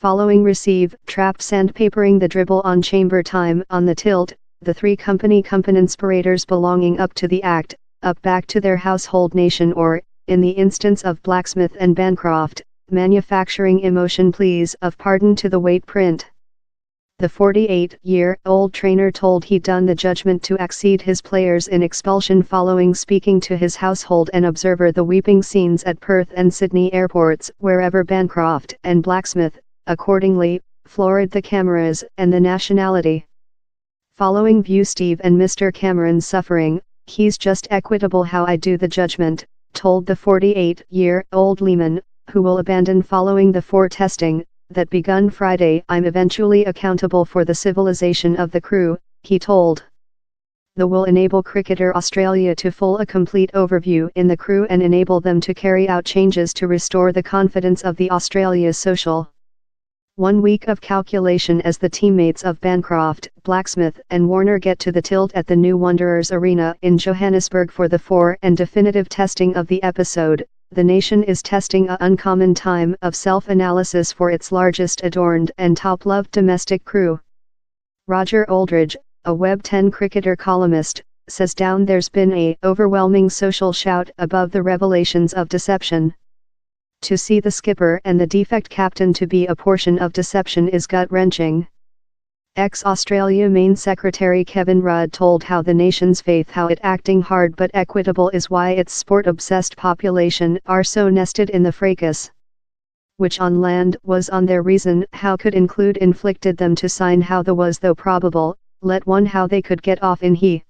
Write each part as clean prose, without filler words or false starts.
Following receive, trapped sandpapering the dribble on chamber time on the tilt, the three company inspirators belonging up to the act, up back to their household nation or, in the instance of Blacksmith and Bancroft, manufacturing emotion pleas of pardon to the weight print. The 48-year-old trainer told he'd done the judgment to exceed his players in expulsion following speaking to his household and observer the weeping scenes at Perth and Sydney airports wherever Bancroft and Blacksmith, accordingly, floored the cameras and the nationality. Following view Steve and Mr. Cameron's suffering, he's just equitable how I do the judgment, told the 48-year-old Lehman, who will abandon following the testing that begun Friday. I'm eventually accountable for the civilization of the crew, he told. The will enable Cricketer Australia to full a complete overview in the crew and enable them to carry out changes to restore the confidence of the Australia's social. 1 week of calculation as the teammates of Bancroft, Blacksmith and Warner get to the tilt at the new Wanderers Arena in Johannesburg for the and definitive testing of the episode. The nation is testing a uncommon time of self-analysis for its largest adorned and top-loved domestic crew. Roger Aldridge, a Web 10 cricketer columnist, says down there's been a overwhelming social shout above the revelations of deception. To see the skipper and the defect captain to be a portion of deception is gut-wrenching. Ex-Australia Main Secretary Kevin Rudd told how the nation's faith how it acting hard but equitable is why its sport-obsessed population are so nested in the fracas. Which on land was on their reason how could include inflicted them to sign how the was though probable, let one how they could get off in he.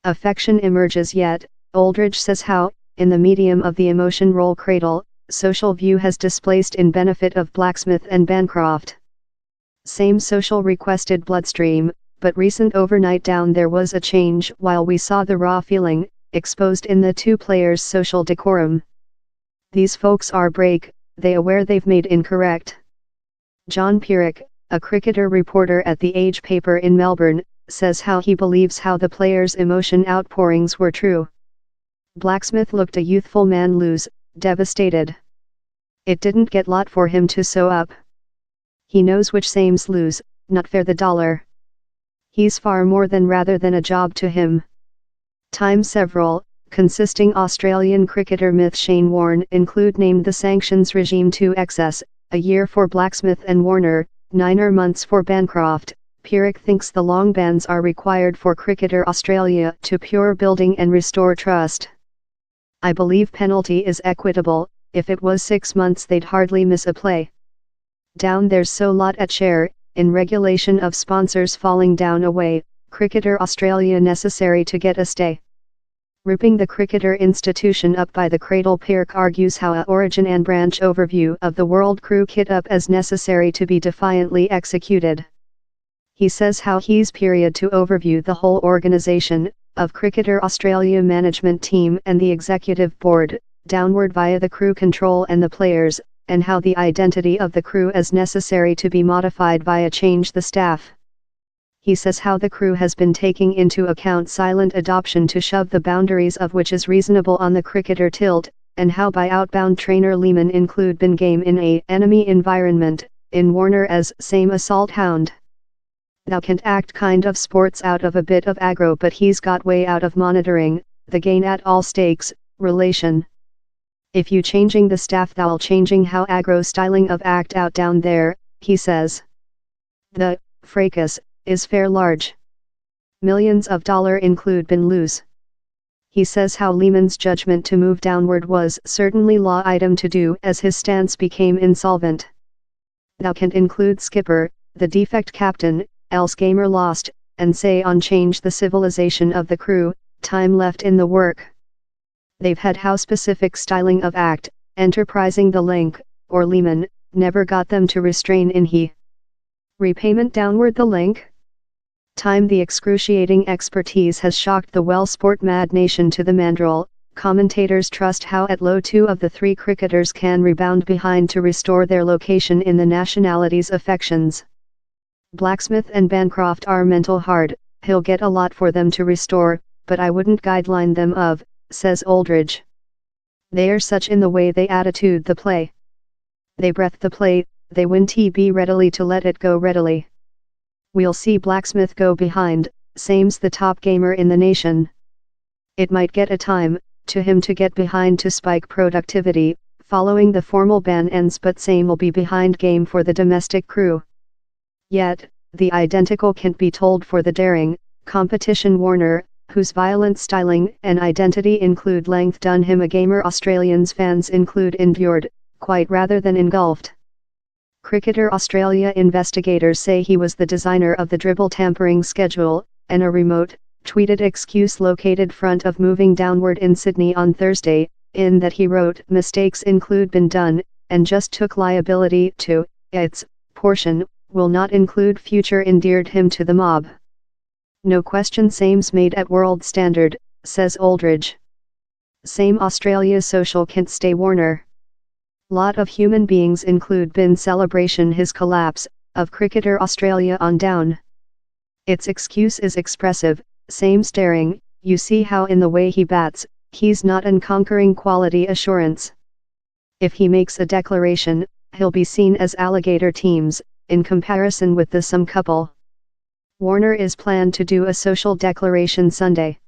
Affection emerges yet, Aldridge says how, in the medium of the emotion roll cradle, social view has displaced in benefit of Blacksmith and Bancroft. Same social requested bloodstream, but recent overnight down there was a change while we saw the raw feeling, exposed in the two players' social decorum. These folks are break, they aware they've made incorrect. John Pierrick, a cricketer reporter at the Age paper in Melbourne, says how he believes how the players' emotion outpourings were true. Blacksmith looked a youthful man lose, devastated. It didn't get lot for him to sew up. He knows which sames lose, not fair the dollar. He's far more than rather than a job to him. Time several, consisting Australian cricketer myth Shane Warne include named the sanctions regime to excess, a year for Blacksmith and Warner, 9 months for Bancroft. Pierrick thinks the long bans are required for Cricketer Australia to pure building and restore trust. I believe penalty is equitable, if it was 6 months they'd hardly miss a play. Down there's so lot at share, in regulation of sponsors falling down away, Cricketer Australia necessary to get a stay. Ripping the cricketer institution up by the cradle. Pierrick argues how a origin and branch overview of the world crew kit up as necessary to be defiantly executed. He says how he's period to overview the whole organization, of Cricketer Australia management team and the executive board, downward via the crew control and the players, and how the identity of the crew is necessary to be modified via change the staff. He says how the crew has been taking into account silent adoption to shove the boundaries of which is reasonable on the cricketer tilt, and how by outbound trainer Lehman include been game in a enemy environment, in Warner as same assault hound. Thou can't act kind of sports out of a bit of aggro but he's got way out of monitoring, the gain at all stakes, relation. If you changing the staff thou'll changing how aggro styling of act out down there, he says. The fracas is fair large. Millions of dollar include been lose. He says how Lehman's judgment to move downward was certainly law item to do as his stance became insolvent. Thou can't include skipper, the defect captain, else gamer lost, and say on change the civilization of the crew, time left in the work. They've had how specific styling of act, enterprising the link, or Lehman, never got them to restrain in he. Repayment downward the link? Time the excruciating expertise has shocked the well-sport mad nation to the mandrel. Commentators trust how at low 2 of the 3 cricketers can rebound behind to restore their location in the nationality's affections. Blacksmith and Bancroft are mental hard, he'll get a lot for them to restore, but I wouldn't guideline them of, says Aldridge. They're such in the way they attitude the play. They breath the play, they win TB readily to let it go readily. We'll see Blacksmith go behind, same's the top gamer in the nation. It might get a time, to him to get behind to spike productivity, following the formal ban ends, but same will be behind game for the domestic crew. Yet, the identical can't be told for the daring, competition Warner, whose violent styling and identity include length done him a gamer Australians fans include endured, quite rather than engulfed. Cricketer Australia investigators say he was the designer of the dribble tampering schedule, and a remote, tweeted excuse located front of moving downward in Sydney on Thursday, in that he wrote mistakes include been done, and just took liability to, its, portion, will not include future endeared him to the mob. No question same's made at world standard, says Aldridge. Same Australia's social can't stay Warner. Lot of human beings include been celebration his collapse, of cricketer Australia on down. Its excuse is expressive, same staring, you see how in the way he bats, he's not an conquering quality assurance. If he makes a declaration, he'll be seen as alligator teams, in comparison with the some couple. Warner is planned to do a social declaration Sunday.